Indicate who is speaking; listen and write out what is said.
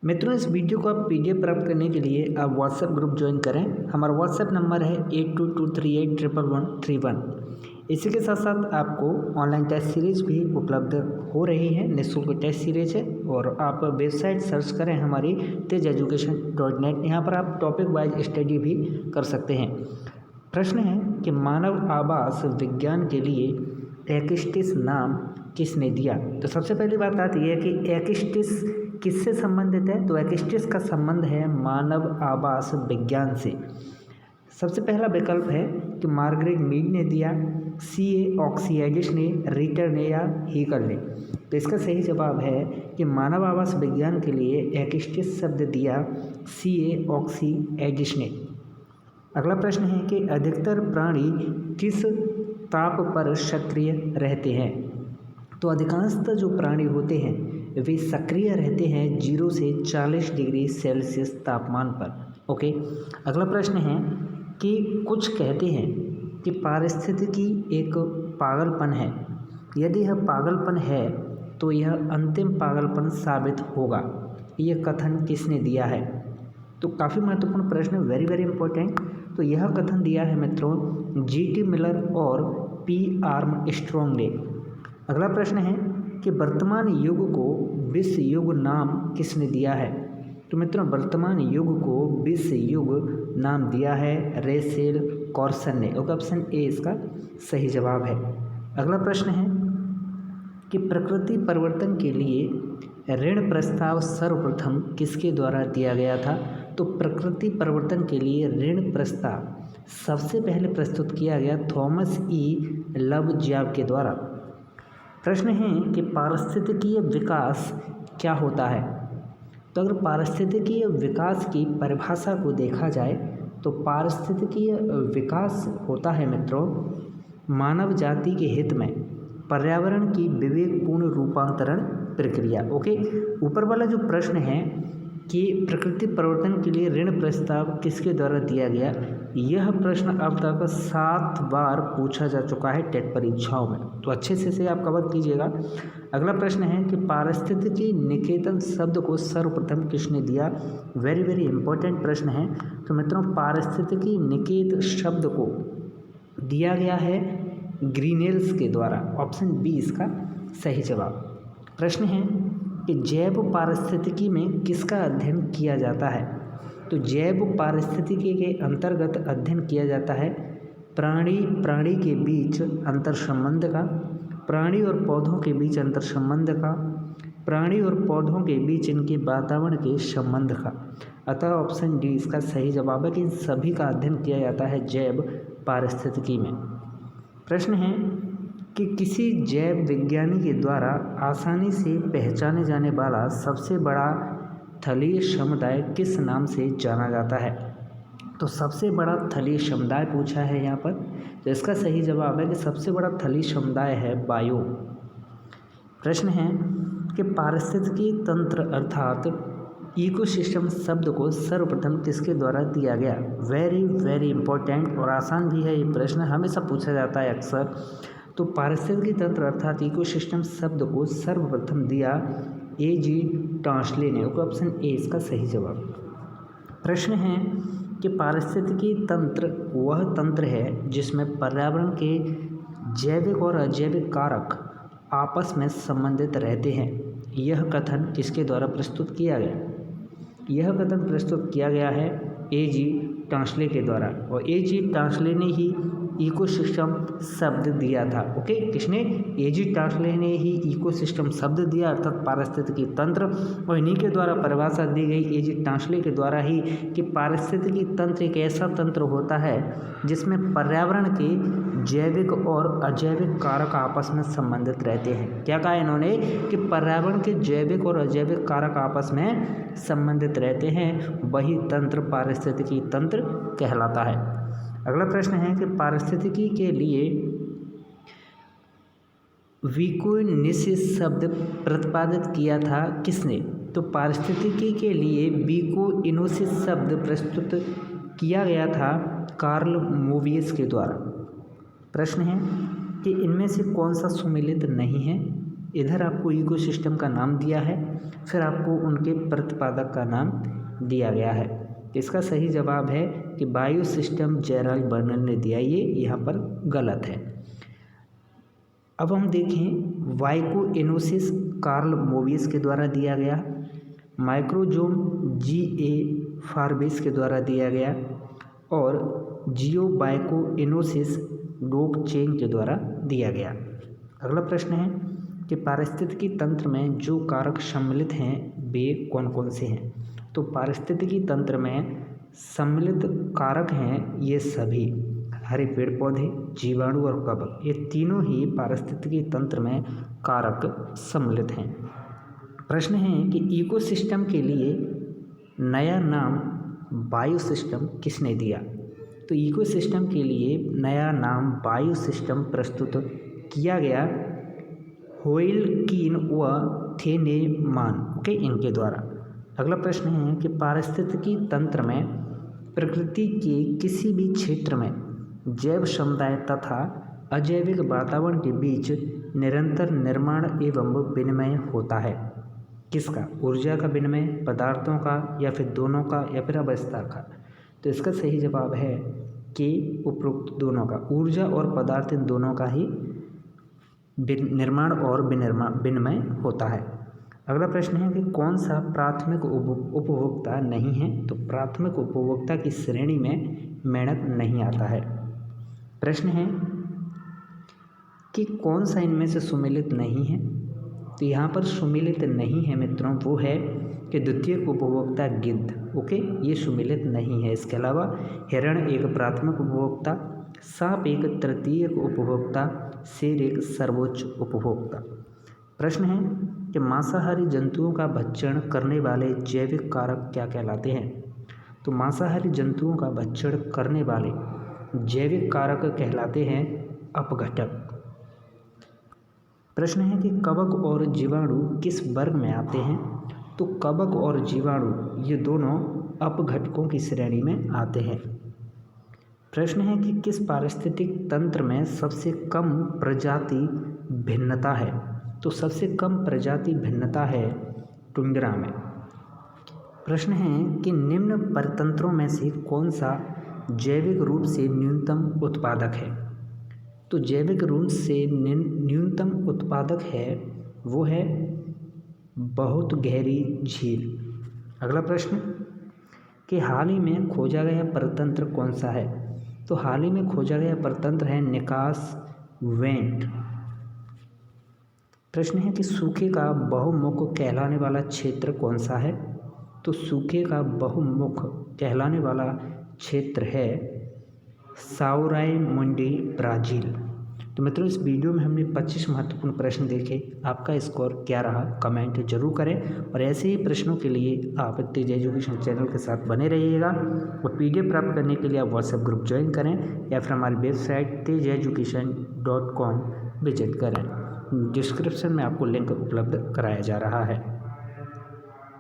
Speaker 1: मित्रों, इस वीडियो को आप पीडीएफ प्राप्त करने के लिए आप व्हाट्सएप ग्रुप ज्वाइन करें। हमारा व्हाट्सएप नंबर है 8223811131। इसी के साथ साथ आपको ऑनलाइन टेस्ट सीरीज भी उपलब्ध हो रही है। निःशुल्क टेस्ट सीरीज है और आप वेबसाइट सर्च करें हमारी tejeducation.net। यहाँ पर आप टॉपिक वाइज स्टडी भी कर सकते हैं। प्रश्न है कि मानव आवास विज्ञान के लिए एक्स्टिस नाम किसने दिया। तो सबसे पहली बात आती है कि एक्स्टिस किससे संबंधित है। तो एक्स्टिस का संबंध है मानव आवास विज्ञान से। सबसे पहला विकल्प है कि मार्गरेट मीड ने दिया, C.A. ऑक्सियाडिस ने, रिटर ने या हीकल ने। तो इसका सही जवाब है कि मानव आवास विज्ञान के लिए एक्स्टिस शब्द दिया C.A. ऑक्सियाडिस ने। अगला प्रश्न है कि अधिकतर प्राणी किस ताप पर सक्रिय रहते हैं। तो अधिकांशतः जो प्राणी होते हैं वे सक्रिय रहते हैं 0 से 40 डिग्री सेल्सियस तापमान पर। ओके, अगला प्रश्न है कि कुछ कहते हैं कि पारिस्थितिकी एक पागलपन है। यदि यह पागलपन है तो यह अंतिम पागलपन साबित होगा। यह कथन किसने दिया है। तो काफ़ी महत्वपूर्ण प्रश्न, वेरी वेरी इंपॉर्टेंट। तो यह कथन दिया है मित्रों G.T. मिलर और P. आर्मस्ट्रॉन्ग ने। अगला प्रश्न है कि वर्तमान युग को विश्व युग नाम किसने दिया है। तो मित्रों, वर्तमान युग को विश्व युग नाम दिया है रेचेल कार्सन ने। ऑप्शन ए इसका सही जवाब है। अगला प्रश्न है कि प्रकृति परिवर्तन के लिए ऋण प्रस्ताव सर्वप्रथम किसके द्वारा दिया गया था। तो प्रकृति परिवर्तन के लिए ऋण प्रस्ताव सबसे पहले प्रस्तुत किया गया थॉमस ई लवज्याब के द्वारा। प्रश्न है कि पारिस्थितिकीय विकास क्या होता है। तो अगर पारिस्थितिकीय विकास की परिभाषा को देखा जाए तो पारिस्थितिकीय विकास होता है मित्रों मानव जाति के हित में पर्यावरण की विवेकपूर्ण रूपांतरण प्रक्रिया। ओके, ऊपर वाला जो प्रश्न है कि प्रकृति परिवर्तन के लिए ऋण प्रस्ताव किसके द्वारा दिया गया, यह प्रश्न अब तक 7 बार पूछा जा चुका है टेट परीक्षाओं में। तो अच्छे से इसे आप कवर कीजिएगा। अगला प्रश्न है कि पारिस्थितिकी निकेतन शब्द को सर्वप्रथम किसने दिया। वेरी वेरी इंपॉर्टेंट प्रश्न है। तो मित्रों, पारिस्थितिकी निकेत शब्द को दिया गया है ग्रीनेल्स के द्वारा। ऑप्शन बी इसका सही जवाब। प्रश्न है कि जैव पारिस्थितिकी में किसका अध्ययन किया जाता है। तो जैव पारिस्थितिकी के अंतर्गत अध्ययन किया जाता है प्राणी के बीच अंतर संबंध का, प्राणी और पौधों के बीच अंतर संबंध का, प्राणी और पौधों के बीच इनके वातावरण के संबंध का। अतः ऑप्शन डी इसका सही जवाब है कि इन सभी का अध्ययन किया जाता है जैव पारिस्थितिकी में। प्रश्न है कि किसी जैव विज्ञानी के द्वारा आसानी से पहचाने जाने वाला सबसे बड़ा थलीय समुदाय किस नाम से जाना जाता है। तो सबसे बड़ा थलीय समुदाय पूछा है यहाँ पर। तो इसका सही जवाब है कि सबसे बड़ा थलीय समुदाय है बायोम। प्रश्न है कि पारिस्थितिकी तंत्र अर्थात इकोसिस्टम शब्द को सर्वप्रथम किसके द्वारा दिया गया। वेरी वेरी इंपॉर्टेंट और आसान भी है ये प्रश्न, हमेशा पूछा जाता है अक्सर। तो पारिस्थितिकी तंत्र अर्थात इकोसिस्टम शब्द को सर्वप्रथम दिया A.G. टास्ले ने। ऑप्शन ए इसका सही जवाब। प्रश्न है कि पारिस्थितिकी तंत्र वह तंत्र है जिसमें पर्यावरण के जैविक और अजैविक कारक आपस में संबंधित रहते हैं। यह कथन किसके द्वारा प्रस्तुत किया गया। यह कथन प्रस्तुत किया गया है A.G. टास्ले के द्वारा और A.G. टास्ले ने ही इकोसिस्टम शब्द दिया था। ओके, किसने। A.G. टास्ले ने ही इकोसिस्टम शब्द दिया अर्थात पारिस्थितिकी तंत्र, और इन्हीं के द्वारा परिभाषा दी गई A.G. टास्ले के द्वारा ही कि पारिस्थितिकी तंत्र एक ऐसा तंत्र होता है जिसमें पर्यावरण के जैविक और अजैविक कारक आपस में संबंधित रहते हैं। क्या कहा इन्होंने कि पर्यावरण के जैविक और अजैविक कारक आपस में संबंधित रहते हैं, वही तंत्र पारिस्थितिकी तंत्र कहलाता है। अगला प्रश्न है कि पारिस्थितिकी के लिए विकोइनोसिस शब्द प्रतिपादित किया था किसने। तो पारिस्थितिकी के लिए विकोइनोसिस शब्द प्रस्तुत किया गया था कार्ल मोवियस के द्वारा। प्रश्न है कि इनमें से कौन सा सुमेलित नहीं है। इधर आपको इकोसिस्टम का नाम दिया है, फिर आपको उनके प्रतिपादक का नाम दिया गया है। इसका सही जवाब है कि बायोसिस्टम जेराल्ड बर्नल ने दिया, ये यहाँ पर गलत है। अब हम देखें वाइकोइनोसिस कार्ल मोवियस के द्वारा दिया गया, माइक्रोजोम G.A. फारबेस के द्वारा दिया गया और जियोबाइकोइनोसिस डोक चेंग के द्वारा दिया गया। अगला प्रश्न है कि पारिस्थितिकी तंत्र में जो कारक सम्मिलित हैं वे कौन कौन से हैं। तो पारिस्थितिकी तंत्र में सम्मिलित कारक हैं ये सभी, हरे पेड़ पौधे, जीवाणु और कवक, ये तीनों ही पारिस्थितिकी तंत्र में कारक सम्मिलित हैं। प्रश्न है कि इकोसिस्टम के लिए नया नाम बायोसिस्टम किसने दिया। तो इकोसिस्टम के लिए नया नाम बायोसिस्टम प्रस्तुत किया गया होइलकीन व थेनेमान के इनके द्वारा। अगला प्रश्न है कि पारिस्थितिकी तंत्र में प्रकृति के किसी भी क्षेत्र में जैव समुदाय तथा अजैविक वातावरण के बीच निरंतर निर्माण एवं विनिमय होता है। किसका? ऊर्जा का विनिमय, पदार्थों का, या फिर दोनों का, या फिर अवस्था का। तो इसका सही जवाब है कि उपरोक्त दोनों का, ऊर्जा और पदार्थ इन दोनों का ही निर्माण और विनिमय होता है। अगला प्रश्न है कि कौन सा प्राथमिक उपभोक्ता नहीं है। तो प्राथमिक उपभोक्ता की श्रेणी में मेंढक नहीं आता है। प्रश्न है कि कौन सा इनमें से सुमेलित नहीं है। तो यहाँ पर सुमेलित नहीं है मित्रों, वो है कि द्वितीयक उपभोक्ता गिद्ध, ओके, ये सुमेलित नहीं है। इसके अलावा हिरण एक प्राथमिक उपभोक्ता, सांप एक तृतीयक उपभोक्ता, शेर एक सर्वोच्च उपभोक्ता। प्रश्न है कि मांसाहारी जंतुओं का भक्षण करने वाले जैविक कारक क्या कहलाते हैं। तो मांसाहारी जंतुओं का भक्षण करने वाले जैविक कारक कहलाते हैं अपघटक। प्रश्न है कि कवक और जीवाणु किस वर्ग में आते हैं। तो कवक और जीवाणु ये दोनों अपघटकों की श्रेणी में आते हैं। प्रश्न है कि किस पारिस्थितिक तंत्र में सबसे कम प्रजाति भिन्नता है। तो सबसे कम प्रजाति भिन्नता है टुंड्रा में। प्रश्न है कि निम्न परतंत्रों में से कौन सा जैविक रूप से न्यूनतम उत्पादक है। तो जैविक रूप से न्यूनतम उत्पादक है वो है बहुत गहरी झील। अगला प्रश्न कि हाल ही में खोजा गया परतंत्र कौन सा है। तो हाल ही में खोजा गया परतंत्र है निकास वेंट। प्रश्न है कि सूखे का बहुमुख कहलाने वाला क्षेत्र कौन सा है। तो सूखे का बहुमुख कहलाने वाला क्षेत्र है साओ रायमुंडी, ब्राज़ील। तो मित्रों, इस वीडियो में हमने 25 महत्वपूर्ण प्रश्न देखे। आपका स्कोर क्या रहा कमेंट जरूर करें और ऐसे ही प्रश्नों के लिए आप तेज एजुकेशन चैनल के साथ बने रहिएगा। और PDF प्राप्त करने के लिए आप व्हाट्सएप ग्रुप ज्वाइन करें या फिर हमारी वेबसाइट tejeducation.com विजिट करें। डिस्क्रिप्शन में आपको लिंक उपलब्ध कराया जा रहा है।